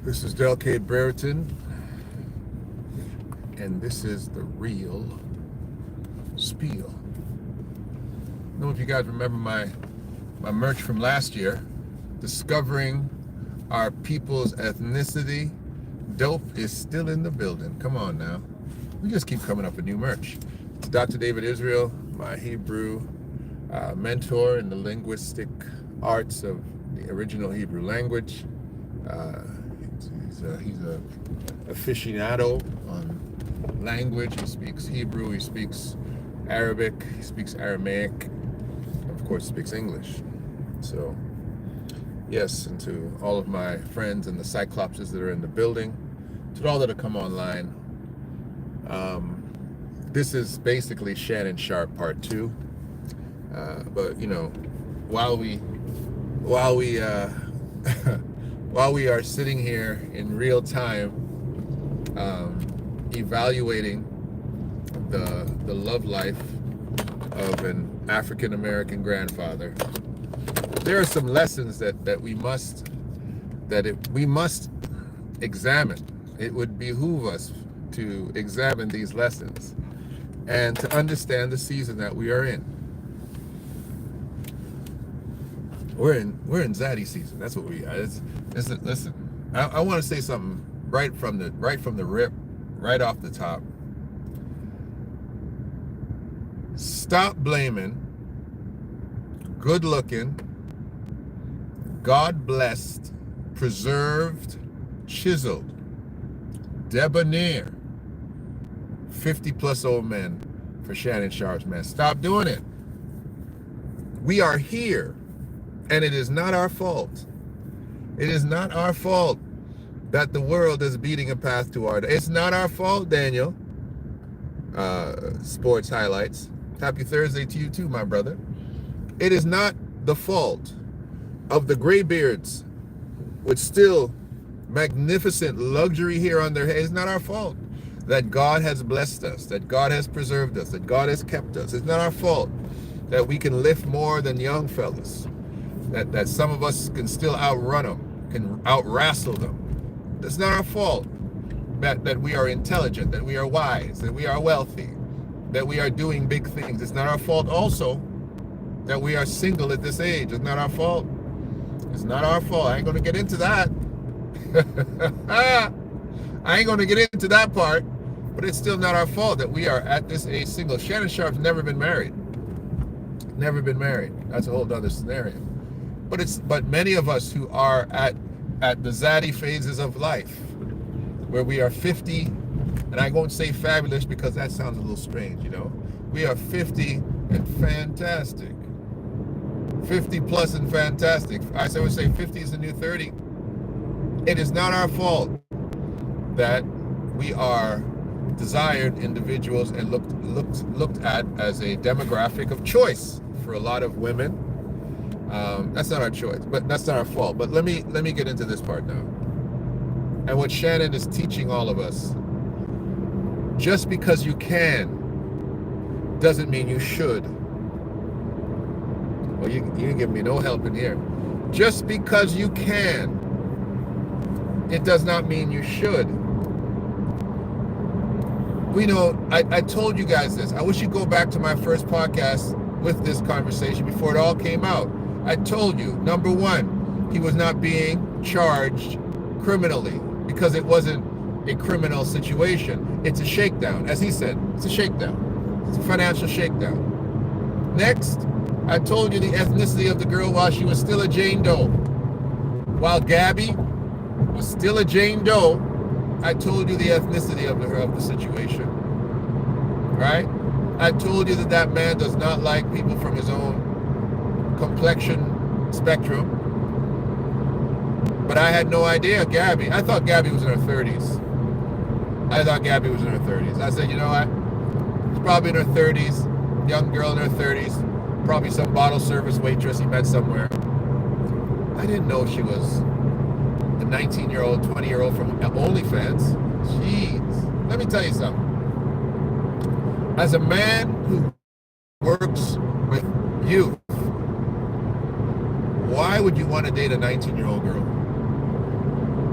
This is Delcade Brereton, and this is the real spiel. I don't know if you guys remember my merch from last year, discovering our people's ethnicity. Dope is still in the building. Come on now. We just keep coming up with new merch. It's Dr. David Israel, my Hebrew mentor in the linguistic arts of the original Hebrew language. He's a aficionado on language. He speaks Hebrew, he speaks Arabic, he speaks Aramaic, and of course speaks English. So yes, and to all of my friends and the Cyclopses that are in the building, to all that have come online, this is basically Shannon Sharpe Part 2. But you know, while we while we are sitting here in real time, evaluating the love life of an African American grandfather, there are some lessons that we must examine. It would behoove us to examine these lessons and to understand the season that we are in. We're in Zaddy season. That's what we are. Listen, I want to say something right from the rip, right off the top. Stop blaming good-looking, God-blessed, preserved, chiseled, debonair 50-plus old men for Shannon Sharpe's mess. Stop doing it. We are here, and it is not our fault. It is not our fault that the world is beating a path to our... It's not our fault, Daniel. Sports highlights. Happy Thursday to you too, my brother. It is not the fault of the graybeards with still magnificent luxury here on their head. It's not our fault that God has blessed us, that God has preserved us, that God has kept us. It's not our fault that we can lift more than young fellas, that some of us can still outrun them, can out-wrestle them. It's not our fault that we are intelligent, that we are wise, that we are wealthy, that we are doing big things. It's not our fault also that we are single at this age. It's not our fault. It's not our fault. I ain't going to get into that. I ain't going to get into that part, but it's still not our fault that we are at this age single. Shannon Sharpe's never been married. Never been married. That's a whole other scenario. But many of us who are at the Zaddy phases of life, where we are 50, and I won't say fabulous because that sounds a little strange, you know. We are 50 and fantastic. 50 plus and fantastic. I would say 50 is the new 30. It is not our fault that we are desired individuals and looked at as a demographic of choice for a lot of women. That's not our choice, but that's not our fault. But let me get into this part now. And what Shannon is teaching all of us: just because you can doesn't mean you should. Well, you give me no help in here. Just because you can, it does not mean you should. We know, I told you guys this. I wish you'd go back to my first podcast with this conversation before it all came out. I told you, number one, he was not being charged criminally because it wasn't a criminal situation. It's a shakedown. As he said, it's a shakedown. It's a financial shakedown. Next, I told you the ethnicity of the girl while she was still a Jane Doe. While Gabby was still a Jane Doe, I told you the ethnicity of the situation. Right? I told you that man does not like people from his own complexion spectrum. But I had no idea Gabby. I thought Gabby was in her 30s. I said, you know what? She's probably in her 30s. Young girl in her 30s. Probably some bottle service waitress he met somewhere. I didn't know she was the 19-year-old, 20-year-old from OnlyFans. Jeez. Let me tell you something. As a man who works with youth, why would you want to date a 19-year-old girl?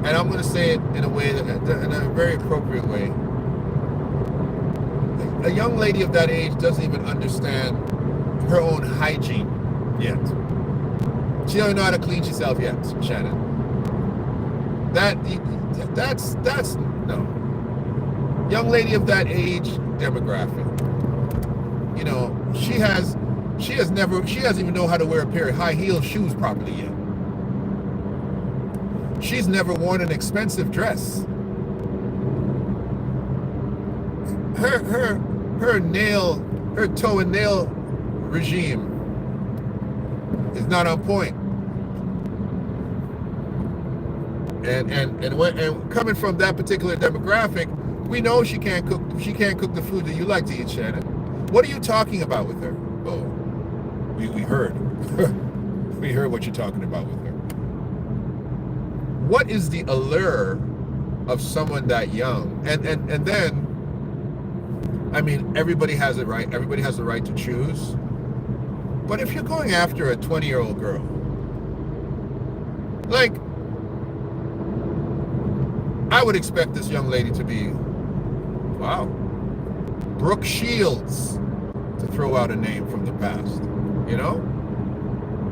and I'm going to say it in a way in a very appropriate way. A young lady of that age doesn't even understand her own hygiene yet. She doesn't know how to clean herself yet, Shannon. That's no. Young lady of that age demographic. You know, she doesn't even know how to wear a pair of high heel shoes properly yet. She's never worn an expensive dress. Her toe and nail regime is not on point. And coming from that particular demographic, we know she can't cook the food that you like to eat, Shannon. What are you talking about with her? Oh, we heard. We heard what you're talking about with her. What is the allure of someone that young? And then, I mean, everybody has it right. Everybody has the right to choose. But if you're going after a 20-year-old girl, like, I would expect this young lady to be, wow, Brooke Shields, to throw out a name from the past, you know?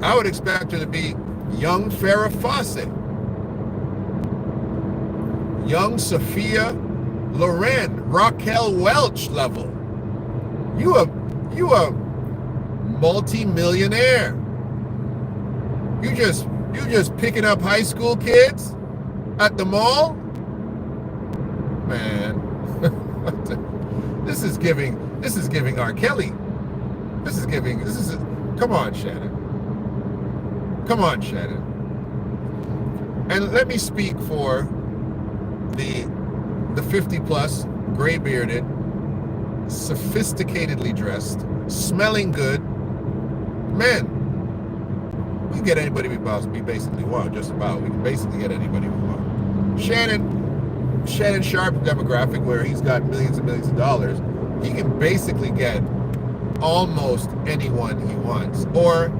I would expect her to be young Farrah Fawcett, young Sophia Loren, Raquel Welch level. You a multi-millionaire. You just picking up high school kids at the mall? Man, this is giving R. Kelly. Come on, Shannon. Come on, Shannon. And let me speak for the 50-plus, gray-bearded, sophisticatedly dressed, smelling good men. We can get anybody we basically want, just about. We can basically get anybody we want. Shannon Sharpe demographic, where he's got millions and millions of dollars, he can basically get almost anyone he wants. Or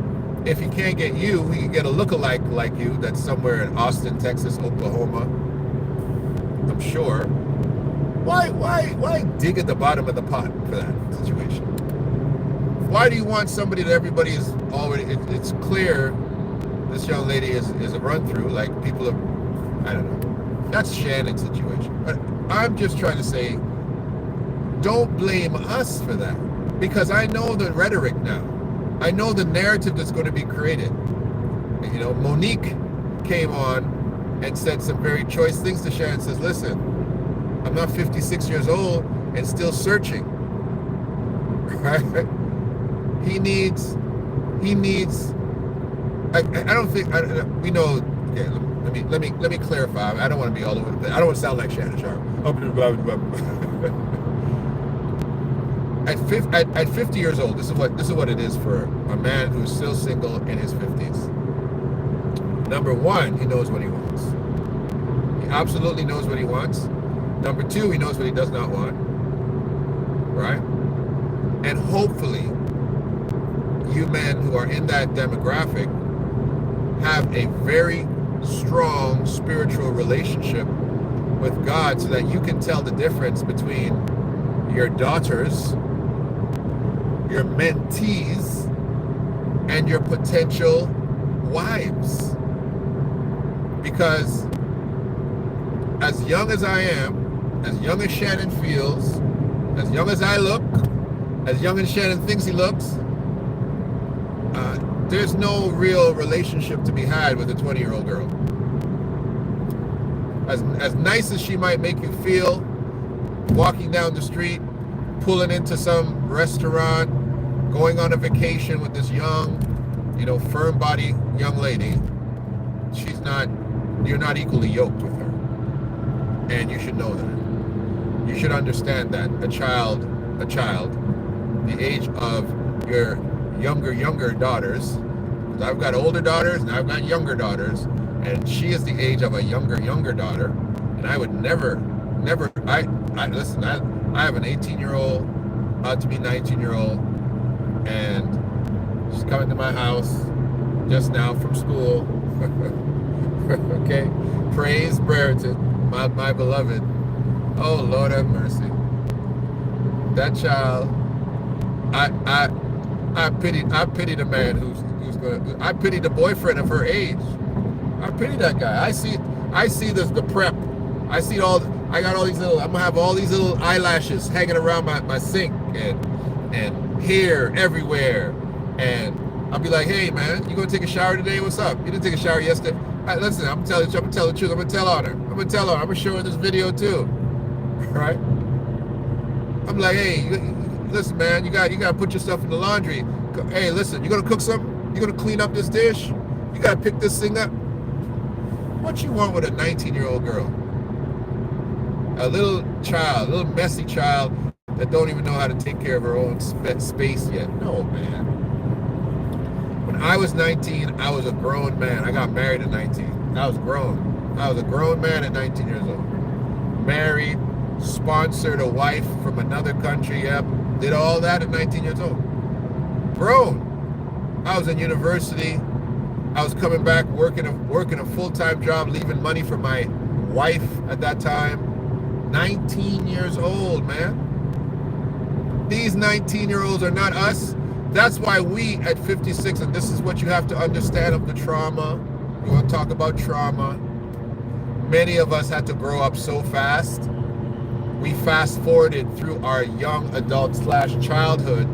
if he can't get you, he can get a lookalike like you that's somewhere in Austin, Texas, Oklahoma, I'm sure. Why dig at the bottom of the pot for that situation? Why do you want somebody that everybody is already, it's clear this young lady is a run-through, like people are, I don't know. That's Shannon's situation. But I'm just trying to say, don't blame us for that. Because I know the rhetoric now. I know the narrative that's going to be created. You know, Monique came on and said some very choice things to Shannon. Says, listen, I'm not 56 years old and still searching. Right? He needs, I don't think, we know, yeah, let me clarify. I don't want to be all over the place. I don't want to sound like Shannon Sharpe. At 50 years old, this is what it is for a man who's still single in his 50s. Number one, he knows what he wants. He absolutely knows what he wants. Number two, he knows what he does not want. Right? And hopefully, you men who are in that demographic have a very strong spiritual relationship with God, so that you can tell the difference between your daughters, your mentees, and your potential wives. Because as young as I am, as young as Shannon feels, as young as I look, as young as Shannon thinks he looks, there's no real relationship to be had with a 20-year-old girl. As nice as she might make you feel, walking down the street, pulling into some restaurant, going on a vacation with this young, firm-bodied young lady, you're not equally yoked with her. And you should know that. You should understand that a child, the age of your younger daughters, because I've got older daughters and I've got younger daughters, and she is the age of a younger daughter, and I would never, listen, I have an 18-year-old, about to be 19-year-old, and she's coming to my house just now from school, okay, Praise Brereton, my beloved. Oh, Lord have mercy. That child, I pity the man who's going. I pity the boyfriend of her age. I pity that guy. I see the prep. I got all these little. I'm gonna have all these little eyelashes hanging around my sink and hair everywhere. And I'll be like, hey man, you gonna take a shower today? What's up? You didn't take a shower yesterday. Right, listen, I'm gonna tell the truth. I'm gonna tell on her. I'm gonna show her this video too. Right? I'm like, hey, listen, man, you gotta put yourself in the laundry. Hey, listen, you gonna cook something? You gonna clean up this dish? You gotta pick this thing up. What you want with a 19-year-old girl? A little child, a little messy child that don't even know how to take care of her own space yet. No, man. When I was 19, I was a grown man. I got married at 19. I was grown. I was a grown man at 19 years old. Married, sponsored a wife from another country. Yep, did all that at 19 years old. Grown. I was in university. I was coming back working a full-time job, leaving money for my wife at that time. 19 years old, man. These 19-year-olds are not us. That's why we at 56, and this is what you have to understand of the trauma. You want to talk about trauma. Many of us had to grow up so fast. We fast forwarded through our young adult / childhood,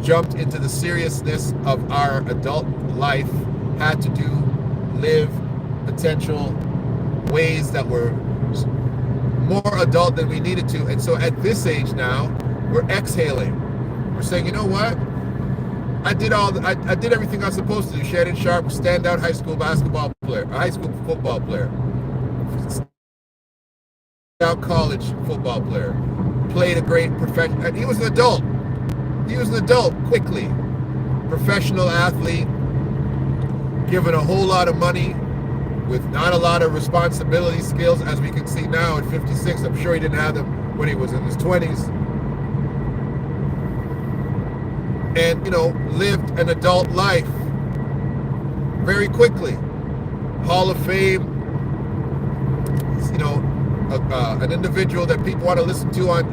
jumped into the seriousness of our adult life, had to live potential ways that were more adult than we needed to. And so at this age now, we're exhaling. We're saying, you know what? I did everything I was supposed to do. Shannon Sharpe, standout high school basketball player, a high school football player, standout college football player, played a great professional, and he was an adult. He was an adult quickly. Professional athlete, given a whole lot of money, with not a lot of responsibility skills, as we can see now at 56. I'm sure he didn't have them when he was in his 20s. And, lived an adult life very quickly. Hall of Fame, an individual that people want to listen to on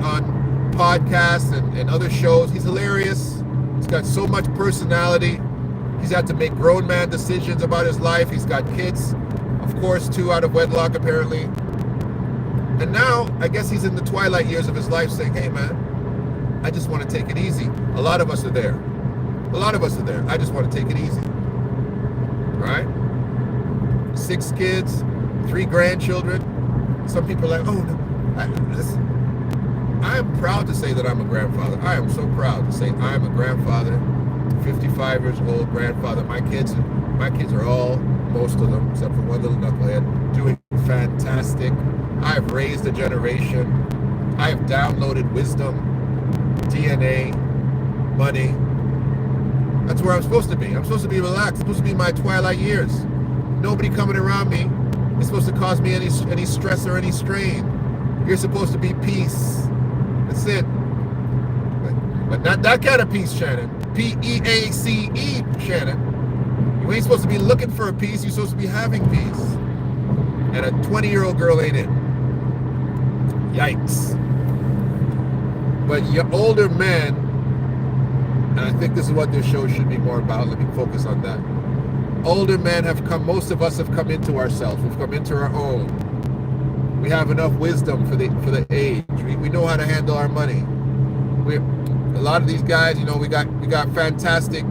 podcasts and other shows. He's hilarious. He's got so much personality. He's had to make grown man decisions about his life. He's got kids, of course, 2 out of wedlock apparently. And now, I guess he's in the twilight years of his life saying, hey man, I just want to take it easy. A lot of us are there. I just want to take it easy. Right? 6 kids, 3 grandchildren. Some people are like, oh no. Listen, I am proud to say that I'm a grandfather. I am so proud to say I'm a grandfather. 55 years old grandfather. My kids are all, most of them, except for one little knucklehead, doing fantastic. I've raised a generation. I've downloaded wisdom, DNA, money. That's where I'm supposed to be. I'm supposed to be relaxed. I'm supposed to be in my twilight years. Nobody coming around me is supposed to cause me any stress or any strain. You're supposed to be peace. That's it. But not that kind of peace, Shannon. P-E-A-C-E, Shannon. You ain't supposed to be looking for a peace. You're supposed to be having peace. And a 20-year-old girl ain't it. Yikes. But your older men, and I think this is what this show should be more about. Let me focus on that. Older men have come, most of us have come into ourselves. We've come into our own. We have enough wisdom for the age. We know how to handle our money. A lot of these guys, we got fantastic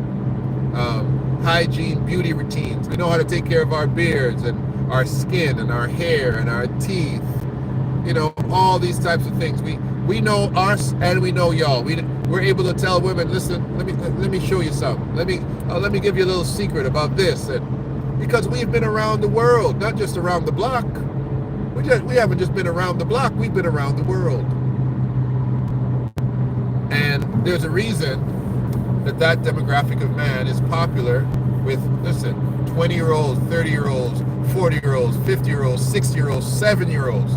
hygiene, beauty routines. We know how to take care of our beards and our skin and our hair and our teeth. All these types of things. We know us and we know y'all. We're able to tell women, listen, let me show you something. Let me give you a little secret about this. And because we've been around the world, not just around the block. We haven't just been around the block. We've been around the world. And there's a reason that demographic of man is popular with, 20-year-olds, 30-year-olds, 40-year-olds, 50-year-olds, 60-year-olds, 7-year-olds.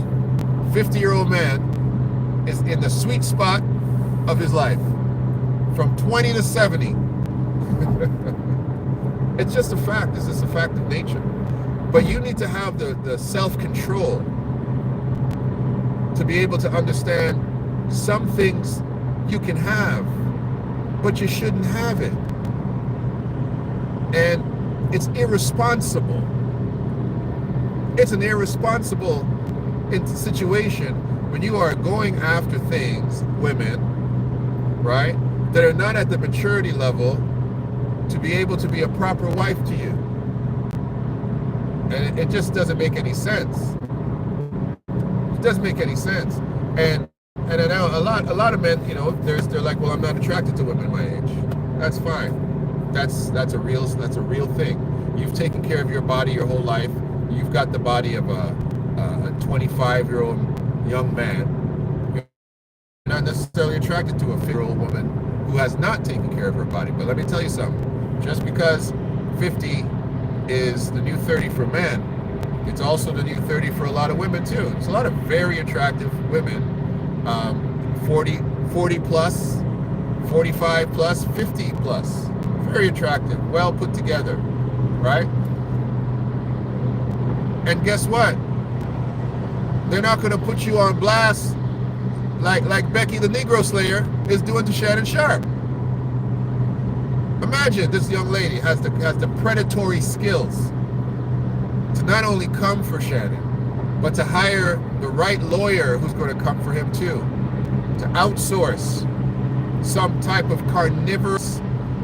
50-year-old man is in the sweet spot of his life, from 20 to 70. It's just a fact. It's just a fact of nature. But you need to have the self-control to be able to understand some things you can have, but you shouldn't have it. And it's irresponsible. It's an irresponsible situation when you are going after things, women, right, that are not at the maturity level to be able to be a proper wife to you. And it just doesn't make any sense. It doesn't make any sense. And I know a lot of men, you know, they're like, well, I'm not attracted to women my age. That's fine. That's a real thing. You've taken care of your body your whole life. You've got the body of a 25-year-old young man. You're not necessarily attracted to a 50-year-old woman who has not taken care of her body. But let me tell you something. Just because 50 is the new 30 for men, it's also the new 30 for a lot of women too. There's a lot of very attractive women, 40 plus, 45 plus, 50 plus. Very attractive, well put together, right? And guess what? They're not going to put you on blast like Becky the Negro Slayer is doing to Shannon Sharpe. Imagine this young lady has the predatory skills to not only come for Shannon, but to hire the right lawyer who's going to come for him too, to outsource some type of carnivorous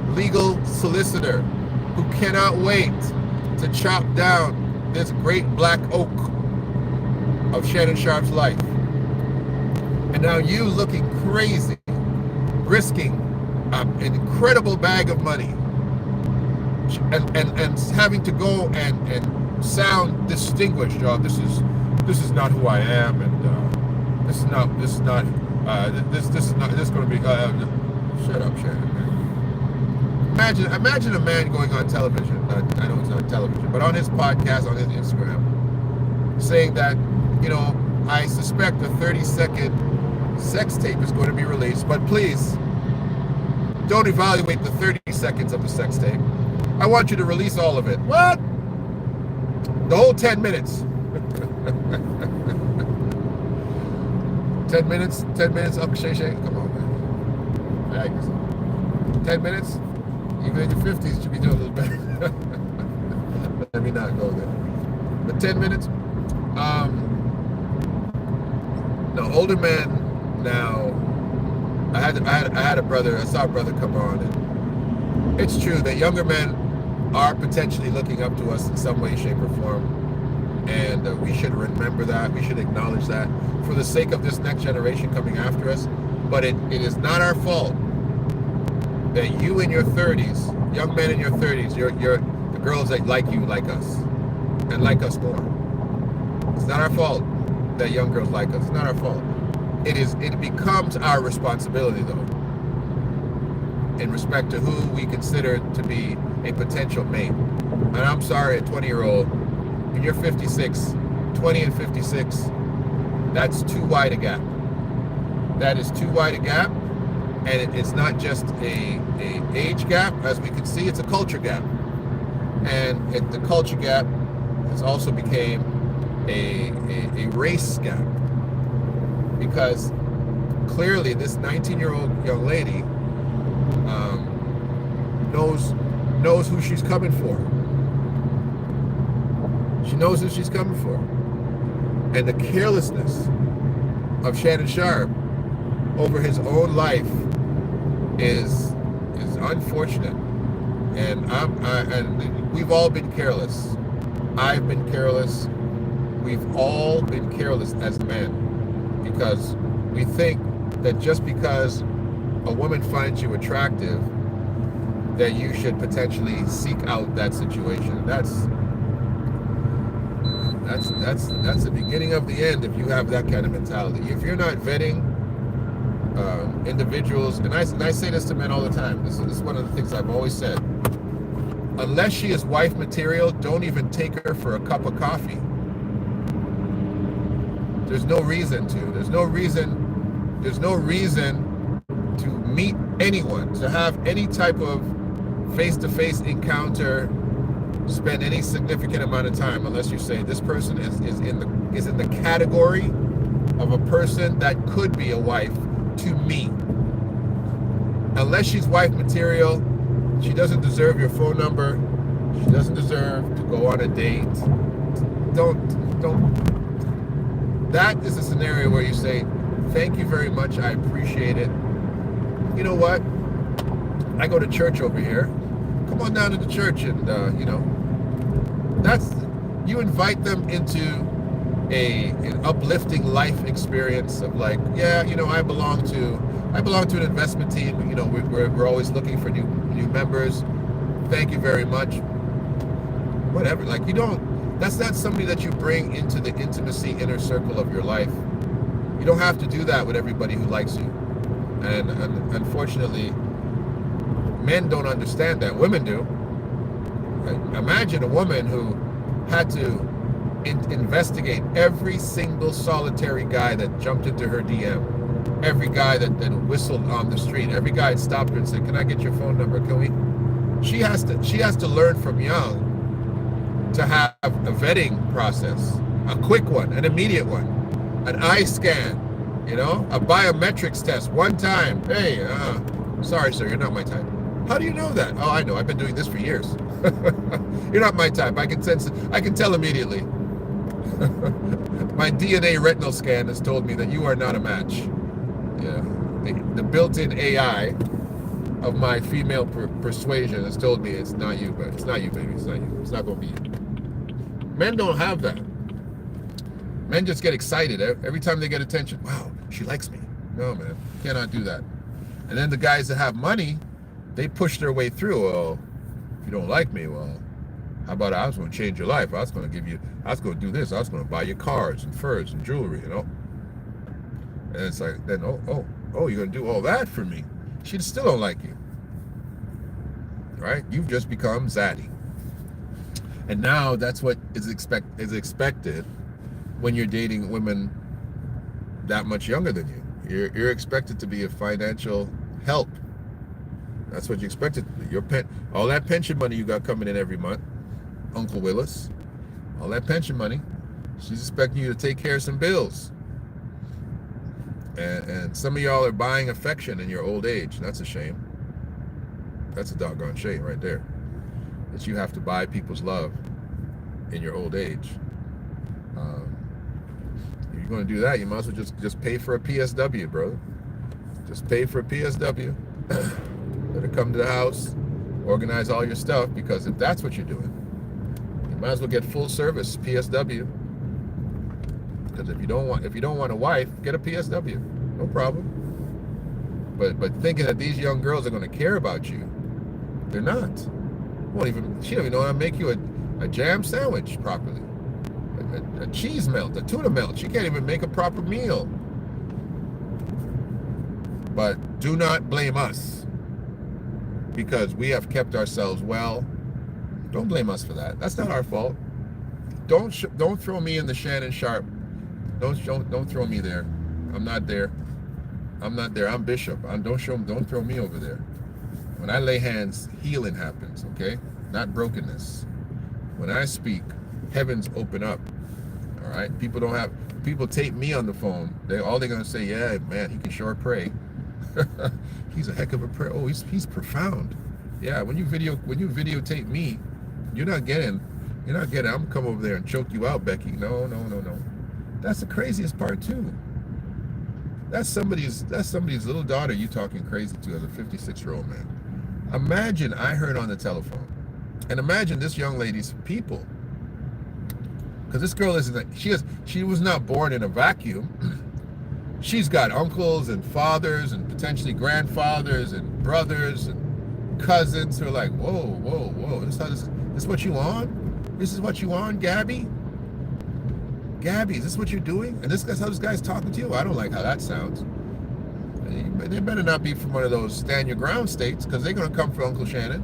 legal solicitor who cannot wait to chop down this great black oak of Shannon Sharpe's life. And now you looking crazy, risking an incredible bag of money and having to go and sound distinguished. This is not who I am, and this is going to be. Shut up, Shannon. Imagine a man going on television. I know it's not television, but on his podcast, on his Instagram, saying that, you know, I suspect a 30-second sex tape is going to be released, but please don't evaluate the 30 seconds of the sex tape. I want you to release all of it. What? The whole 10 minutes. 10 minutes? 10 minutes? Uncle Shay Shay? Come on, man. 10 minutes? Even in your 50s, you should be doing a little better. Let me not go there. But 10 minutes? No, older men now. I had a brother. I saw a brother come on, and it's true that younger men are potentially looking up to us in some way, shape, or form, and we should remember that. We should acknowledge that for the sake of this next generation coming after us. But it is not our fault that you in your 30s, young men in your 30s, you're the girls that like you like us and like us more. It's not our fault that young girls like us. It's not our fault. It becomes our responsibility, though, in respect to who we consider to be a potential mate. And I'm sorry, a 20-year-old, when you're 56, 20 and 56, that's too wide a gap. That is too wide a gap, and it's not just a age gap, as we can see, it's a culture gap. And the culture gap has also became a race gap, because clearly this 19-year-old young lady knows who she's coming for. She knows who she's coming for. And the carelessness of Shannon Sharpe over his own life is unfortunate. And and we've all been careless. I've been careless. We've all been careless as men, because we think that just because a woman finds you attractive, that you should potentially seek out that situation. That's the beginning of the end if you have that kind of mentality. If you're not vetting individuals, and I say this to men all the time, this is one of the things I've always said, unless she is wife material, don't even take her for a cup of coffee. There's no reason to. There's no reason to meet anyone, to have any type of face-to-face encounter spend any significant amount of time unless you say this person is in the category of a person that could be a wife to me. Unless she's wife material, she doesn't deserve your phone number. She doesn't deserve to go on a date. Don't. That is a scenario where you say, thank you very much, I appreciate it. You know what? I go to church over here. Come on down to the church and, that's, you invite them into an uplifting life experience of like, yeah, I belong to an investment team. We're always looking for new members. Thank you very much. Whatever. Like, that's not somebody that you bring into the intimacy inner circle of your life. You don't have to do that with everybody who likes you. And unfortunately, men don't understand that. Women do. Imagine a woman who had to investigate every single solitary guy that jumped into her DM, every guy that whistled on the street, every guy that stopped her and said, "Can I get your phone number? Can we?" She has to learn from young to have a vetting process, a quick one, an immediate one, an eye scan, a biometrics test one time. Hey, sorry, sir, you're not my type. How do you know that? Oh, I know. I've been doing this for years. You're not my type. I can sense it. I can tell immediately. My DNA retinal scan has told me that you are not a match. Yeah. The built-in AI of my female persuasion has told me it's not you, but it's not you, baby. It's not you. It's not going to be you. Men don't have that. Men just get excited every time they get attention. Wow, she likes me. No, man. Cannot do that. And then the guys that have money, they push their way through. Well, if you don't like me, well, how about I was going to change your life? I was going to do this. I was going to buy you cars and furs and jewelry, And it's like, then, oh, you're going to do all that for me. She still don't like you. Right? You've just become Zaddy. And now that's what is expected when you're dating women that much younger than you. You're expected to be a financial help. That's what you expected to be. All that pension money you got coming in every month, Uncle Willis, all that pension money, she's expecting you to take care of some bills. And some of y'all are buying affection in your old age. That's a shame. That's a doggone shame right there. That you have to buy people's love in your old age. If you're going to do that, you might as well just pay for a PSW, brother. Just pay for a PSW. Better come to the house, organize all your stuff, because if that's what you're doing, you might as well get full service PSW. Because if you don't want a wife, get a PSW. No problem. But thinking that these young girls are going to care about you, they're not. She don't even know how to make you a jam sandwich properly, a cheese melt, a tuna melt. She can't even make a proper meal. But do not blame us, because we have kept ourselves well. Don't blame us for that. That's not our fault. Don't throw me in the Shannon Sharpe. Don't throw me there. I'm not there. I'm Bishop. Don't throw me over there. When I lay hands, healing happens, okay? Not brokenness. When I speak, heavens open up. All right? People tape me on the phone. They're gonna say, yeah, man, he can sure pray. He's a heck of a prayer. Oh, he's profound. Yeah, when you videotape me, you're not getting, I'm gonna come over there and choke you out, Becky. No. That's the craziest part too. That's somebody's little daughter you talking crazy to as a 56-year-old man. Imagine I heard on the telephone, and imagine this young lady's people, because this girl she was not born in a vacuum. She's got uncles and fathers and potentially grandfathers and brothers and cousins who are like, whoa, this is what you on? This is what you on, Gabby? Gabby, is this what you're doing? And that's how this guy's talking to you? I don't like how that sounds. They better not be from one of those stand your ground states, because they're going to come for Uncle Shannon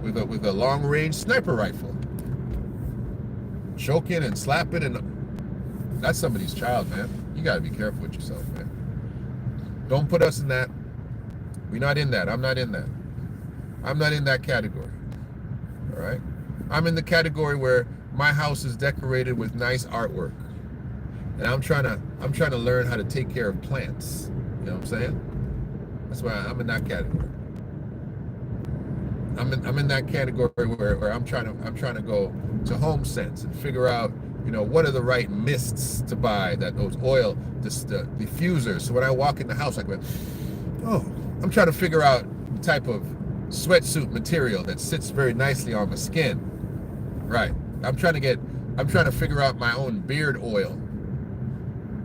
with a long-range sniper rifle. Choking and slapping, and that's somebody's child, man. You got to be careful with yourself, man. Don't put us in that. We're not in that. I'm not in that. I'm not in that category. All right? I'm in the category where my house is decorated with nice artwork, and I'm trying to learn how to take care of plants. You know what I'm saying? That's why I'm in that category. I'm in that category where I'm trying to go to HomeSense and figure out, what are the right mists to buy, that those oil the diffusers. So when I walk in the house, I go, oh, I'm trying to figure out the type of sweatsuit material that sits very nicely on my skin. Right. I'm trying to figure out my own beard oil,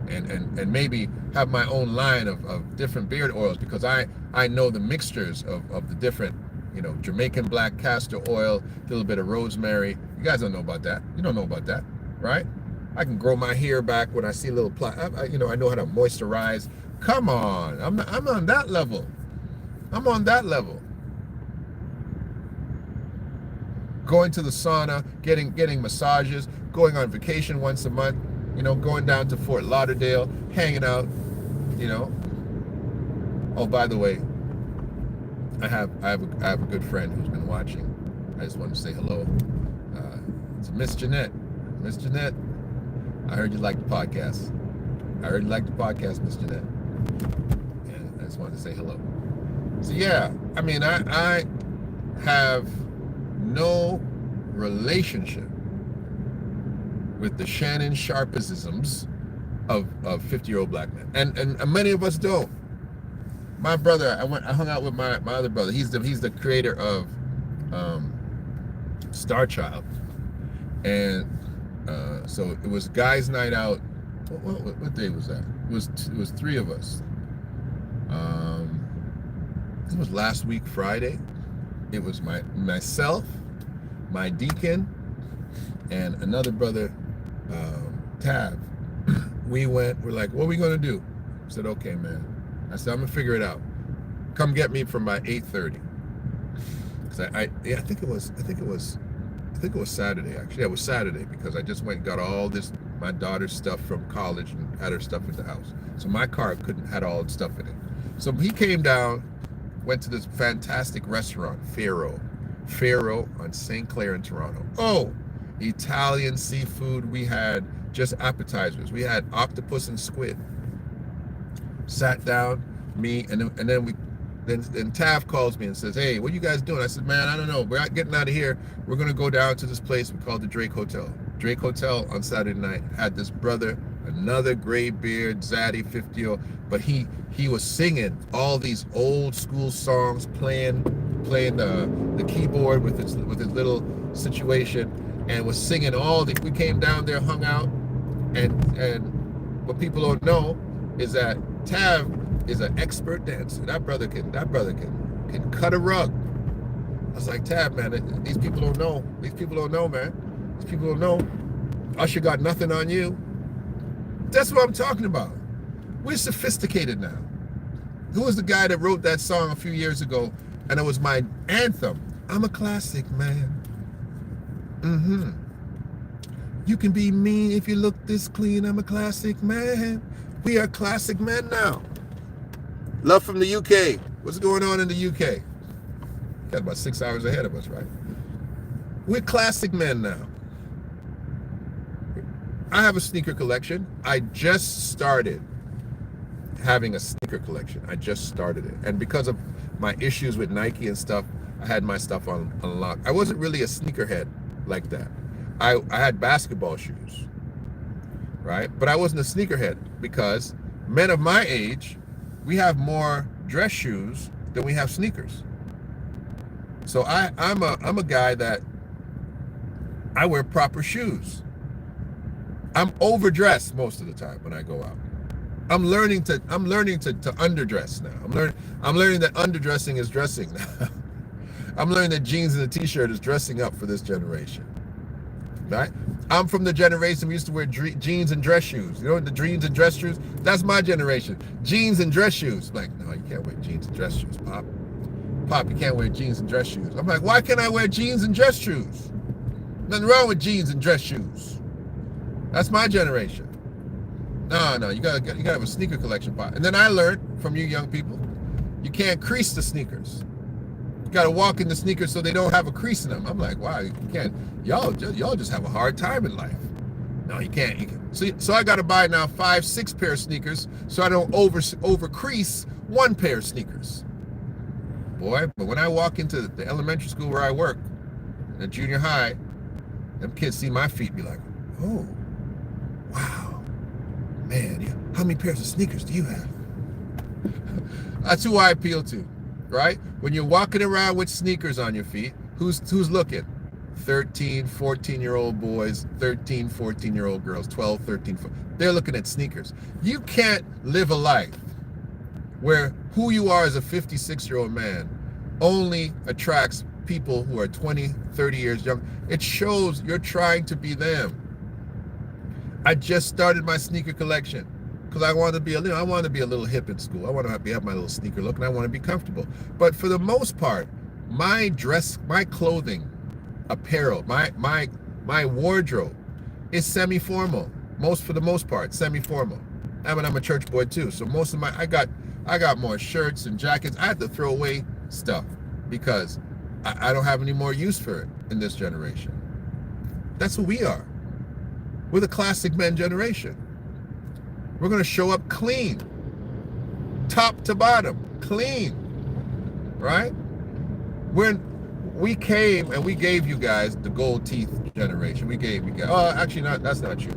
and maybe have my own line of different beard oils, because I know the mixtures of the different, Jamaican black castor oil, a little bit of rosemary. You guys don't know about that. You don't know about that, right? I can grow my hair back when I see a little I know how to moisturize. Come on, I'm on that level. I'm on that level. Going to the sauna, getting massages, going on vacation once a month, going down to Fort Lauderdale, hanging out, Oh, by the way, I have a good friend who's been watching. I just want to say hello. It's Miss Jeanette. Miss Jeanette, I heard you like the podcast. Miss Jeanette. And I just wanted to say hello. So yeah, I mean, I have no relationship with the Shannon Sharpeisms of 50-year-old black men, and many of us don't. My brother, I hung out with my other brother. He's the creator of Star Child, and so it was guys' night out. What day was that? It was three of us. It was last week Friday. It was myself, my deacon, and another brother, Tav. We're like, what are we gonna do? I said, okay, man. I said, I'm gonna figure it out. Come get me from by 8:30. Cause I think it was Saturday, actually. Yeah, it was Saturday, because I just went and got all my daughter's stuff from college and had her stuff in the house. So my car had all the stuff in it. So he came down, went to this fantastic restaurant, Faro on St. Clair in Toronto. Oh, Italian seafood. We had just appetizers. We had octopus and squid. Sat down, me, and then Tav calls me and says, hey, what are you guys doing? I said, man, I don't know. We're not getting out of here. We're going to go down to this place we call the Drake Hotel. Drake Hotel on Saturday night had this brother, another gray beard, Zaddy, 50-year-old, but he was singing all these old school songs, playing the keyboard with his little situation, and was singing we came down there, hung out, and what people don't know is that Tav is an expert dancer. That brother can cut a rug. I was like, Tav, man, these people don't know. These people don't know, man. These people don't know. Usher got nothing on you. That's what I'm talking about. We're sophisticated now. Who was the guy that wrote that song a few years ago, and it was my anthem? I'm a classic man. You can be mean if you look this clean. I'm a classic man. We are classic men now. Love from the UK. What's going on in the UK? Got about 6 hours ahead of us, right? We're classic men now. I have a sneaker collection. I just started having a sneaker collection. I just started it. And because of my issues with Nike and stuff, I had my stuff on lock. I wasn't really a sneakerhead like that. I had basketball shoes, right? But I wasn't a sneakerhead, because men of my age, we have more dress shoes than we have sneakers. So I'm a guy that I wear proper shoes. I'm overdressed most of the time when I go out. I'm learning to underdress now. I'm learning that underdressing is dressing now. I'm learning that jeans and a t-shirt is dressing up for this generation. Right? I'm from the generation who used to wear jeans and dress shoes. You know, the jeans and dress shoes? That's my generation. Jeans and dress shoes. Like, no, you can't wear jeans and dress shoes, Pop. Pop, you can't wear jeans and dress shoes. I'm like, why can't I wear jeans and dress shoes? Nothing wrong with jeans and dress shoes. That's my generation. No, you gotta have a sneaker collection, Pop. And then I learned from you young people, you can't crease the sneakers. got to walk in the sneakers so they don't have a crease in them. I'm like, wow, you can't. Y'all just have a hard time in life. No, you can't. So I got to buy now 5, 6 pair of sneakers so I don't over crease 1 pair of sneakers. Boy, but when I walk into the elementary school where I work, the junior high, them kids see my feet, be like, oh, wow, man, how many pairs of sneakers do you have? That's who I appeal to, right? When you're walking around with sneakers on your feet, who's looking? 13, 14-year-old boys, 13, 14-year-old girls, 12, 13, 14. They're looking at sneakers. You can't live a life where who you are as a 56-year-old man only attracts people who are 20, 30 years young. It shows you're trying to be them. I just started my sneaker collection because I want to be a little hip in school. I want to have my little sneaker look, and I want to be comfortable. But for the most part, my clothing, apparel, my wardrobe is semi-formal. For the most part, semi-formal. I'm a church boy too, so most of I got more shirts and jackets. I had to throw away stuff because I don't have any more use for it in this generation. That's who we are. We're the classic men generation. We're going to show up clean, top to bottom, clean, right? When we came and we gave you guys the gold teeth generation. We gave you guys, that's not true.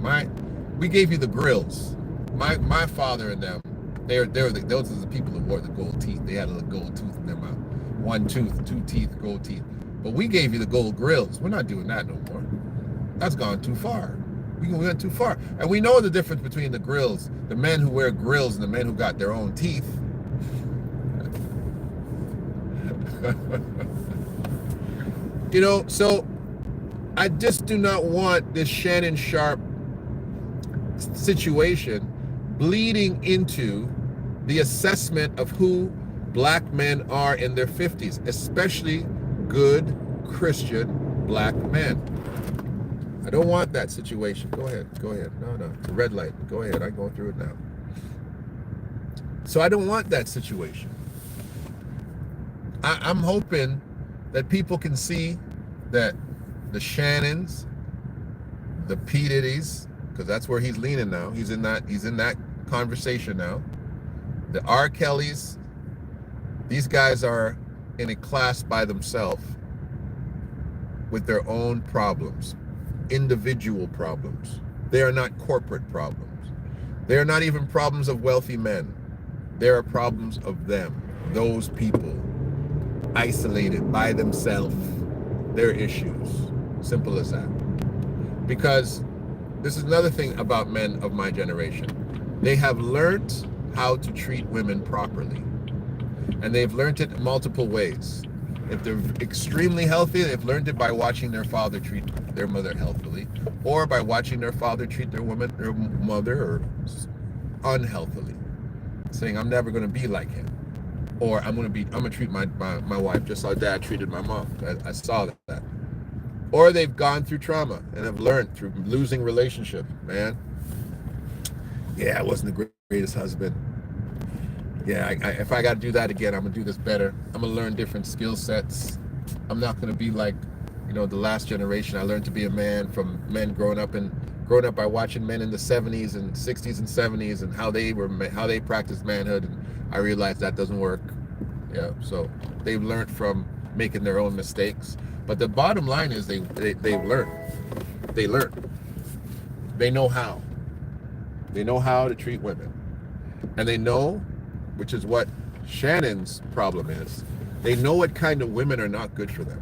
We gave you the grills. My father and them, those are the people who wore the gold teeth. They had a little gold tooth in their mouth. 1 tooth, 2 teeth, gold teeth. But we gave you the gold grills. We're not doing that no more. That's gone too far. We went too far. And we know the difference between the grills, the men who wear grills and the men who got their own teeth. So I just do not want this Shannon Sharpe situation bleeding into the assessment of who black men are in their 50s, especially good Christian black men. I don't want that situation. Go ahead. No, it's a red light. Go ahead, I'm going through it now. So I don't want that situation. I'm hoping that people can see that the Shannons, the P. Diddy's, because that's where he's leaning now. He's in that conversation now. The R. Kellys, these guys are in a class by themselves with their own problems, individual problems. They are not corporate problems. They are not even problems of wealthy men. They are problems of them, those people, isolated by themselves, their issues. Simple as that. Because this is another thing about men of my generation. They have learned how to treat women properly. And they've learned it multiple ways. If they're extremely healthy, they've learned it by watching their father treat their mother healthily, or by watching their father treat their mother unhealthily, saying, I'm never going to be like him. Or I'm going to treat my wife just how dad treated my mom. I saw that. Or they've gone through trauma and have learned through losing relationship. Man, yeah, I wasn't the greatest husband. Yeah, if I got to do that again, I'm going to do this better. I'm going to learn different skill sets. I'm not going to be like, the last generation. I learned to be a man from men growing up by watching men in the 70s and 60s and 70s and how they practiced manhood. And I realized that doesn't work. Yeah, so they've learned from making their own mistakes. But the bottom line is they've learned. They learned. They know how. They know how to treat women. And they know, which is what Shannon's problem is, they know what kind of women are not good for them.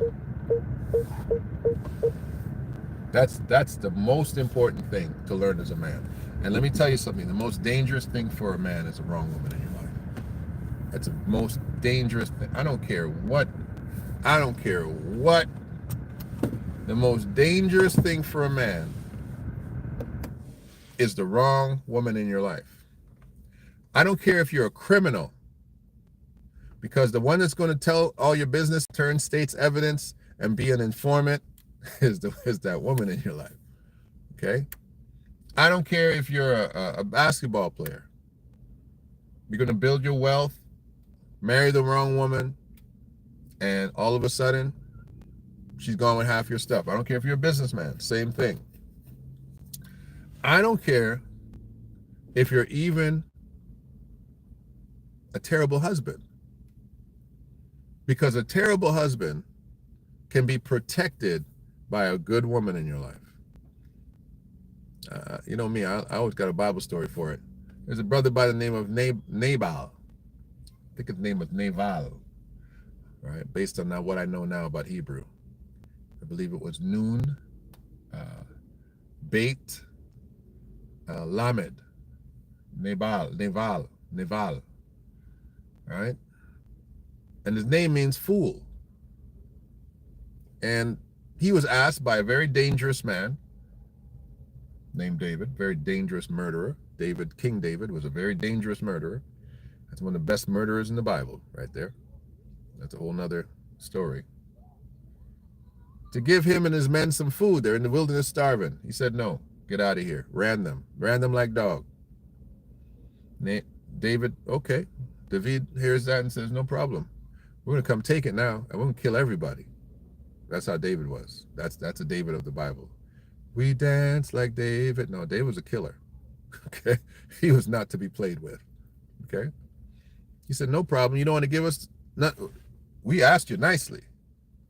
That's the most important thing to learn as a man. And let me tell you something, the most dangerous thing for a man is a wrong woman in your life. That's the most dangerous thing. I don't care what. The most dangerous thing for a man is the wrong woman in your life. I don't care if you're a criminal, because the one that's going to tell all your business, turn state's evidence, and be an informant is that woman in your life. Okay? I don't care if you're a basketball player. You're going to build your wealth, marry the wrong woman, and all of a sudden, she's gone with half your stuff. I don't care if you're a businessman, same thing. I don't care if you're even a terrible husband, because a terrible husband can be protected by a good woman in your life. You know me, I always got a Bible story for it. There's a brother by the name of Nabal. I think his name was Naval, right? Based on what I know now about Hebrew. I believe it was Nun, Bait, Lamed, Naval, right? And his name means fool. And he was asked by a very dangerous man named David, very dangerous murderer. King David was a very dangerous murderer. That's one of the best murderers in the Bible right there. That's a whole nother story. To give him and his men some food. They're in the wilderness starving. He said, no, get out of here. Ran them like dog. David, okay. David hears that and says, no problem. We're going to come take it now, and we're going to kill everybody. That's how David was. That's a David of the Bible. We dance like David. No, David was a killer. Okay? He was not to be played with. Okay? He said, no problem. You don't want to give us... We asked you nicely.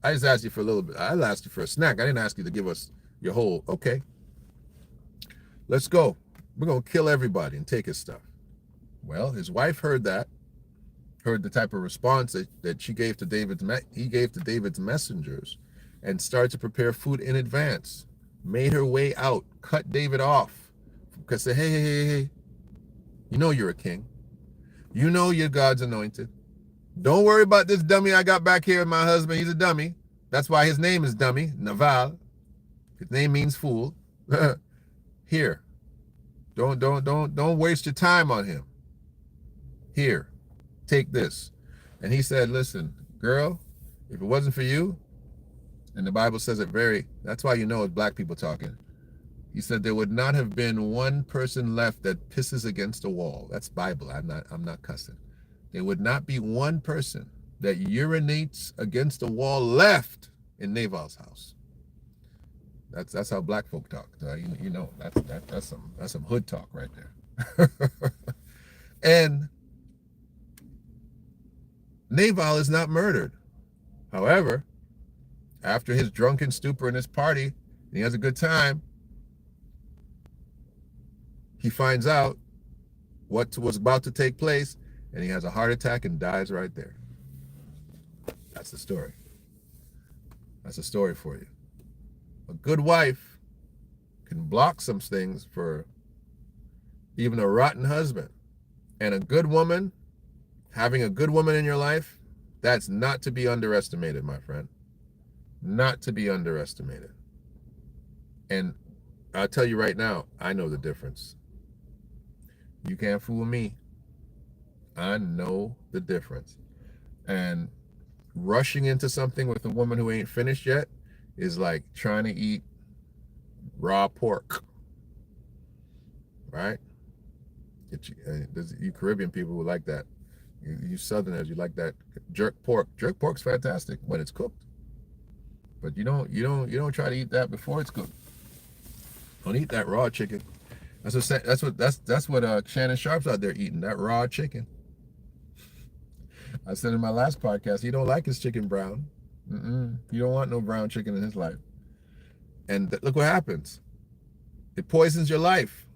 I just asked you for a little bit. I asked you for a snack. I didn't ask you to give us your whole... Okay. Let's go. We're going to kill everybody and take his stuff. Well, his wife heard that. Heard the type of response that he gave to David's messengers, and started to prepare food in advance. Made her way out, cut David off, because said, hey, you know you're a king. You know you're God's anointed. Don't worry about this dummy I got back here, my husband. He's a dummy. That's why his name is Dummy, Naval. His name means fool. Here. Don't waste your time on him. Here. Take this. And he said, listen, girl, if it wasn't for you, and the Bible says it that's why you know it's black people talking. He said there would not have been one person left that pisses against a wall. That's Bible. I'm not cussing. There would not be one person that urinates against a wall left in Naval's house. That's how black folk talk. You know, that's some hood talk right there. And Nabal is not murdered. However, after his drunken stupor in his party, and he has a good time, he finds out what was about to take place, and he has a heart attack and dies right there. That's the story. That's a story for you. A good wife can block some things for even a rotten husband. And a good woman, having a good woman in your life, that's not to be underestimated, my friend. Not to be underestimated. And I'll tell you right now, I know the difference. You can't fool me. I know the difference. And rushing into something with a woman who ain't finished yet is like trying to eat raw pork. Right? You Caribbean people who like that. You Southerners, you like that jerk pork. Jerk pork's fantastic when it's cooked. But you don't try to eat that before it's cooked. Don't eat that raw chicken. That's what Shannon Sharpe's out there eating, that raw chicken. I said in my last podcast, he don't like his chicken brown. You don't want no brown chicken in his life. And look what happens. It poisons your life.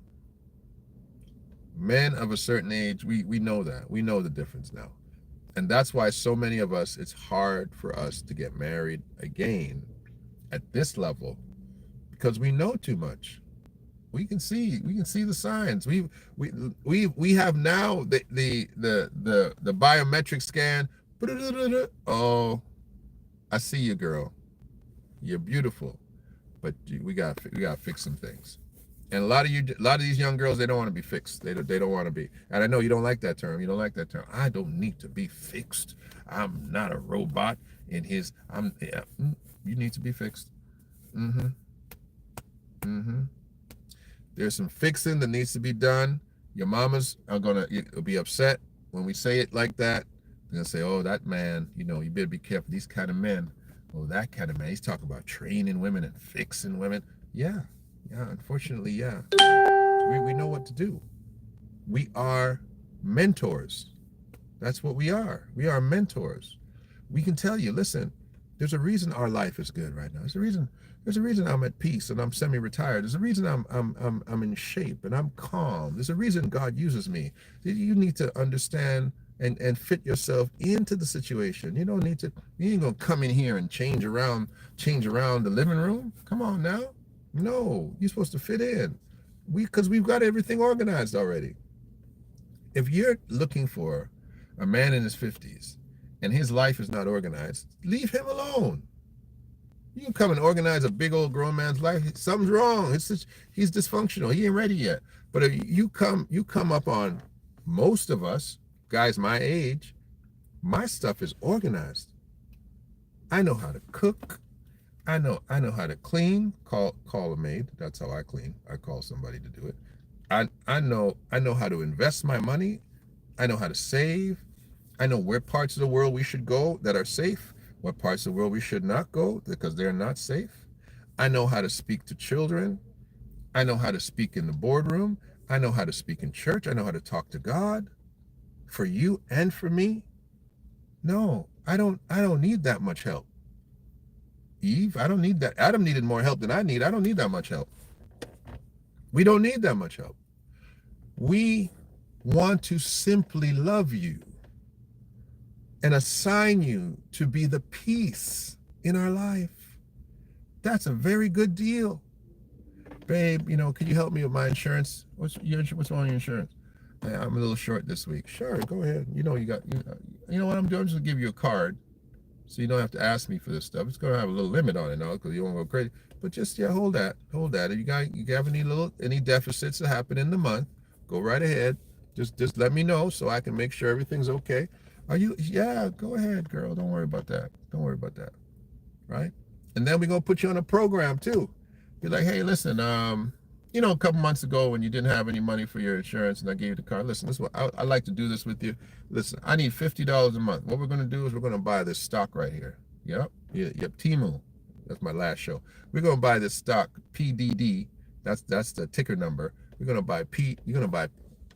Men of a certain age, we know that. We know the difference now. And that's why so many of us, it's hard for us to get married again at this level, because we know too much. We can see the signs. We have now the biometric scan. Oh, I see you, girl. You're beautiful, but we gotta fix some things. And a lot of these young girls, they don't want to be fixed. They don't want to be. And I know you don't like that term. You don't like that term. I don't need to be fixed. I'm not a robot. You need to be fixed. There's some fixing that needs to be done. Your mamas are gonna be upset when we say it like that, They're gonna say, oh, that man, you better be careful. These kind of men, oh, that kind of man. He's talking about training women and fixing women. Yeah, yeah. Unfortunately, yeah. We know what to do. We are mentors. That's what we are. We are mentors. We can tell you, listen, there's a reason our life is good right now. There's a reason I'm at peace and I'm semi-retired. There's a reason I'm in shape and I'm calm. There's a reason God uses me. You need to understand and fit yourself into the situation. You ain't gonna come in here and change around the living room. Come on now. No, you're supposed to fit in. Because we've got everything organized already. If you're looking for a man in his 50s and his life is not organized, leave him alone. You can come and organize a big old grown man's life. Something's wrong. He's dysfunctional. He ain't ready yet. But if you come up on most of us, guys my age, my stuff is organized. I know how to cook. I know how to clean. Call a maid. That's how I clean. I call somebody to do it. I know how to invest my money. I know how to save. I know where parts of the world we should go that are safe, what parts of the world we should not go because they're not safe. I know how to speak to children. I know how to speak in the boardroom. I know how to speak in church. I know how to talk to God for you and for me. No, I don't need that much help. Eve, I don't need that. Adam needed more help than I need. I don't need that much help. We don't need that much help. We want to simply love you and assign you to be the peace in our life. That's a very good deal. Babe, can you help me with my insurance? What's wrong with your insurance? I'm a little short this week. Sure, go ahead. You know what I'm doing? I'm just gonna give you a card, so you don't have to ask me for this stuff. It's gonna have a little limit on it now because you won't go crazy. But just hold that. If you have any deficits that happen in the month, go right ahead. Just let me know so I can make sure everything's okay. Yeah, go ahead, girl. Don't worry about that. Right? And then we're gonna put you on a program too. Be like, hey, listen, a couple months ago when you didn't have any money for your insurance and I gave you the car, listen, this is what I like to do this with you. Listen, I need $50 a month. What we're gonna do is we're gonna buy this stock right here. Yep, Timu. That's my last show. We're gonna buy this stock, PDD. That's the ticker number. You're gonna buy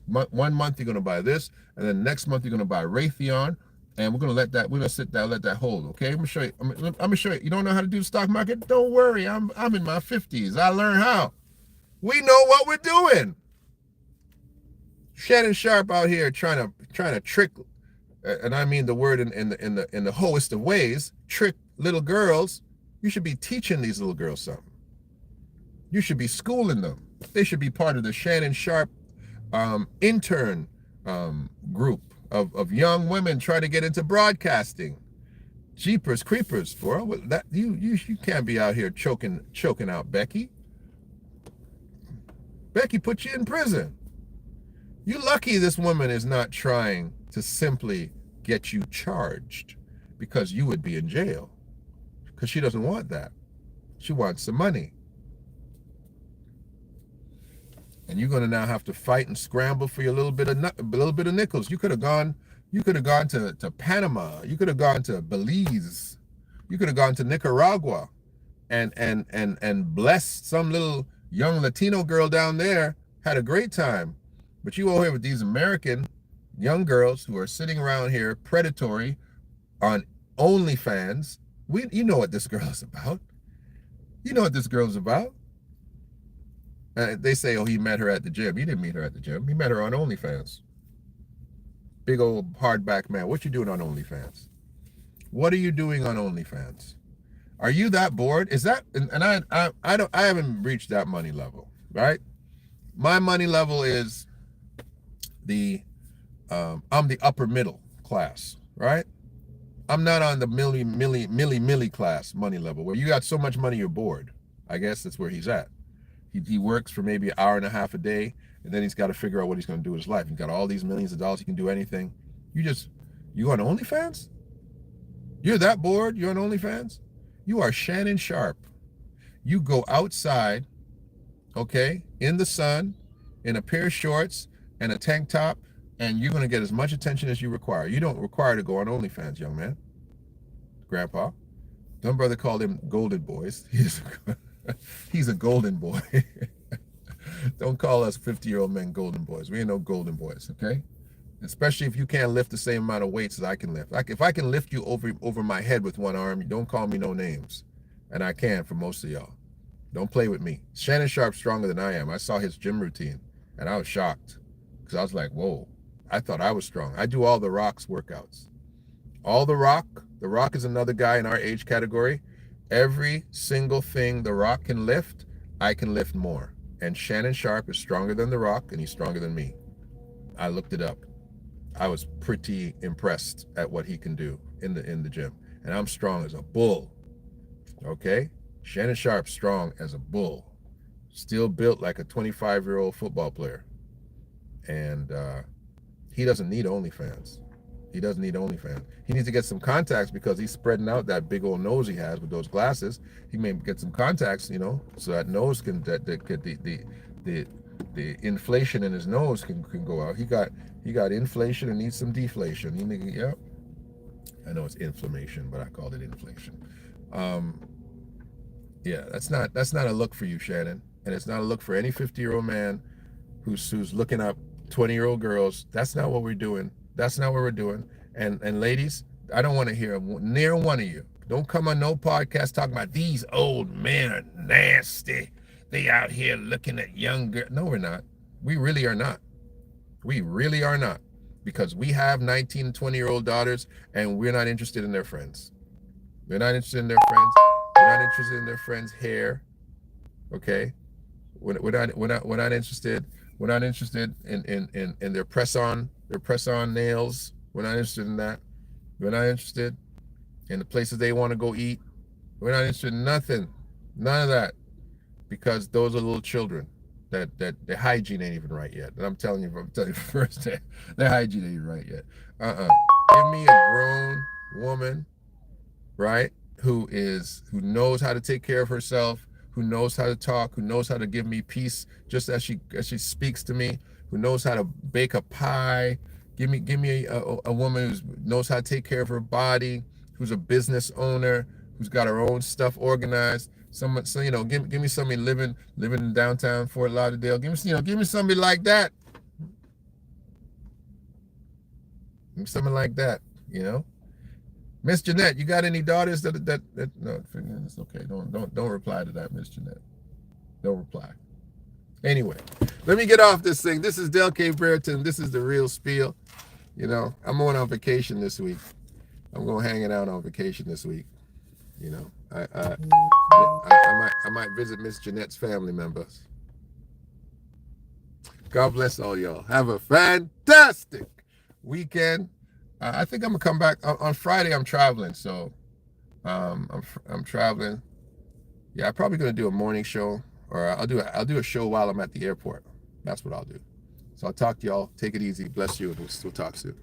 1 month you're gonna buy this, and then next month you're gonna buy Raytheon, and we're gonna sit down, let that hold. Okay, I'm gonna show you. I'm gonna show you. You don't know how to do the stock market? Don't worry. I'm in my 50s. I learned how. We know what we're doing. Shannon Sharpe out here trying to trick, and I mean the word in the hoest of ways, trick little girls. You should be teaching these little girls something. You should be schooling them. They should be part of the Shannon Sharpe intern group of young women trying to get into broadcasting. Jeepers creepers, bro. That you can't be out here choking out Becky. Becky put you in prison. You lucky this woman is not trying to simply get you charged, because you would be in jail. Because she doesn't want that. She wants some money. And you're going to now have to fight and scramble for your little bit of nickels. You could have gone to Panama. You could have gone to Belize. You could have gone to Nicaragua and blessed some little young Latino girl down there, had a great time. But you over here with these American young girls who are sitting around here predatory on OnlyFans. You know what this girl is about. You know what this girl's about. They say, oh, he met her at the gym. He didn't meet her at the gym. He met her on OnlyFans. Big old hardback man. What you doing on OnlyFans? What are you doing on OnlyFans? Are you that bored? Is that, and I haven't reached that money level, right? My money level is I'm the upper middle class, right? I'm not on the milli class money level where you got so much money you're bored. I guess that's where he's at. He works for maybe an hour and a half a day, and then he's got to figure out what he's going to do with his life. He's got all these millions of dollars. He can do anything. You on OnlyFans? You're that bored? You're on OnlyFans? You are Shannon Sharpe. You go outside, okay, in the sun, in a pair of shorts and a tank top and you're going to get as much attention as you require. You don't require to go on OnlyFans, young man. Grandpa. Some brother called him golden boys. He's a golden boy. Don't call us 50-year-old men golden boys. We ain't no golden boys, okay? Especially if you can't lift the same amount of weights as I can lift. Like if I can lift you over my head with one arm, don't call me no names. And I can for most of y'all. Don't play with me. Shannon Sharpe's stronger than I am. I saw his gym routine, and I was shocked. Because I was like, whoa, I thought I was strong. I do all the Rock's workouts. All the Rock is another guy in our age category. Every single thing the Rock can lift, I can lift more. And Shannon Sharpe is stronger than the Rock, and he's stronger than me. I looked it up. I was pretty impressed at what he can do in the gym. And I'm strong as a bull. Okay? Shannon Sharpe's strong as a bull. Still built like a 25-year-old football player. And he doesn't need OnlyFans. He doesn't need OnlyFans. He needs to get some contacts because he's spreading out that big old nose he has with those glasses. He may get some contacts, you know, so that nose can the inflation in his nose can go out. He got inflation and needs some deflation. Yep. I know it's inflammation, but I called it inflation. Yeah, that's not a look for you, Shannon, and it's not a look for any 50-year-old man who's looking up 20-year-old girls. That's not what we're doing. That's not what we're doing. And ladies, I don't want to hear near one of you. Don't come on no podcast talking about these old men are nasty. They out here looking at young girls. No, we're not. We really are not. We really are not. Because we have 19 and 20-year-old daughters, and we're not interested in their friends. We're not interested in their friends. We're not interested in their friends' hair. Okay? We're not interested. We're not interested in their press-on nails. We're not interested in that. We're not interested in the places they want to go eat. We're not interested in nothing. None of that. Because those are little children that their hygiene ain't even right yet. And I'm telling you first, their hygiene ain't even right yet. Give me a grown woman, right, who knows how to take care of herself, who knows how to talk, who knows how to give me peace just as she speaks to me, who knows how to bake a pie. Give me a woman who knows how to take care of her body, who's a business owner, who's got her own stuff organized. Someone, so give me somebody living in downtown Fort Lauderdale. Give me somebody like that. Give me something like that. Miss Jeanette, you got any daughters that no, it's okay. Don't reply to that, Miss Jeanette. Don't reply. Anyway, let me get off this thing. This is Del K. Brereton. This is the real spiel. I'm going on vacation this week. I'm going hanging out on vacation this week. I might visit Miss Jeanette's family members. God bless all y'all. Have a fantastic weekend. I think I'm gonna come back on Friday. I'm traveling, so I'm traveling. Yeah, I'm probably gonna do a morning show, or I'll do a show while I'm at the airport. That's what I'll do. So I'll talk to y'all. Take it easy. Bless you. We'll talk soon.